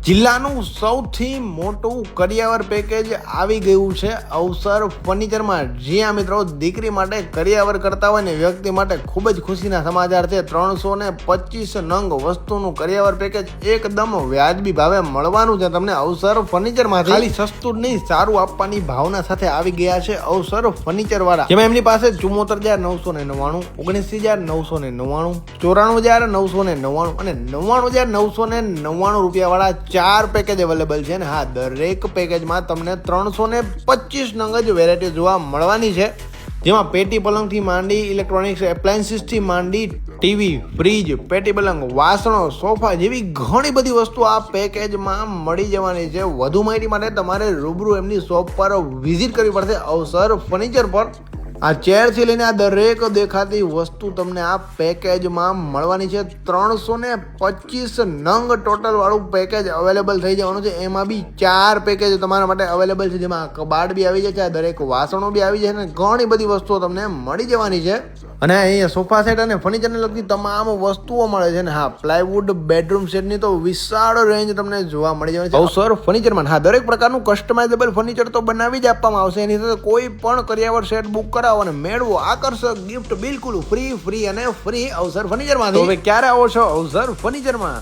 જિલ્લાનું સૌથી મોટું કરિયાવર પેકેજ આવી ગયું છે અવસર ફર્નિચરમાં। જ્યાં મિત્રો દીકરી માટે કરિયાવર કરતા હોય ને વ્યક્તિ માટે ખૂબ જ ખુશીના સમાચાર છે। 325 નંગ વસ્તુનું કરિયાવર પેકેજ એકદમ વ્યાજબી ભાવે મળવાનું છે તમને અવસર ફર્નિચરમાં। ખાલી સસ્તું જ નહીં, સારું આપવાની ભાવના સાથે આવી ગયા છે અવસર ફર્નિચર વાળા, જેમાં એમની પાસે 74,999, 29,999, 94,999 અને 99,999 રૂપિયા વાળા 4 પેકેજ અવેલેબલ છે ને હા, દરેક પેકેજમાં તમને 325 નંગ જ વેરાયટી જોવા મળવાની છે, જેમાં પેટી પલંગથી માંડી ઇલેક્ટ્રોનિક્સ એપ્લાયન્સીસથી માંડી ટીવી, ફ્રીજ, પેટી પલંગ, વાસણો, સોફા જેવી ઘણી બધી વસ્તુ આ પેકેજમાં મળી જવાની છે। વધુ માહિતી માટે તમારે રૂબરૂ એમની શોપ પર વિઝિટ કરવી પડશે અવસર ફર્નિચર પર। આ ચેરથી લઈને આ દરેક દેખાતી વસ્તુ તમને આ પેકેજમાં મળવાની છે। 325 નંગ ટોટલ વાળું પેકેજ અવેલેબલ થઈ જવાનું છે। એમાં બી 4 પેકેજ તમારા માટે અવેલેબલ છે, જેમાં કબાટ બી આવી જાય છે, દરેક વાસણો બી આવી જાય છે અને ઘણી બધી વસ્તુઓ તમને મળી જવાની છે। અને અહીંયા સોફા સેટ અને ફર્નિચરને લગતી તમામ વસ્તુઓ મળે છે ને હા, પ્લાયવુડ બેડરૂમ સેટની તો વિશાળ રેન્જ તમને જોવા મળી જવાની છે અવસર ફર્નિચરમાં। હા, દરેક પ્રકારનું કસ્ટમાઇઝેબલ ફર્નિચર તો બનાવી જ આપવામાં આવશે। એની સાથે કોઈ પણ કરિયાવર સેટ બુક કરાવો અને મેળવો આકર્ષક ગિફ્ટ બિલકુલ ફ્રી અને ફ્રી અવસર ફર્નિચરમાં। હવે ક્યારે આવો છો અવસર ફર્નિચરમાં?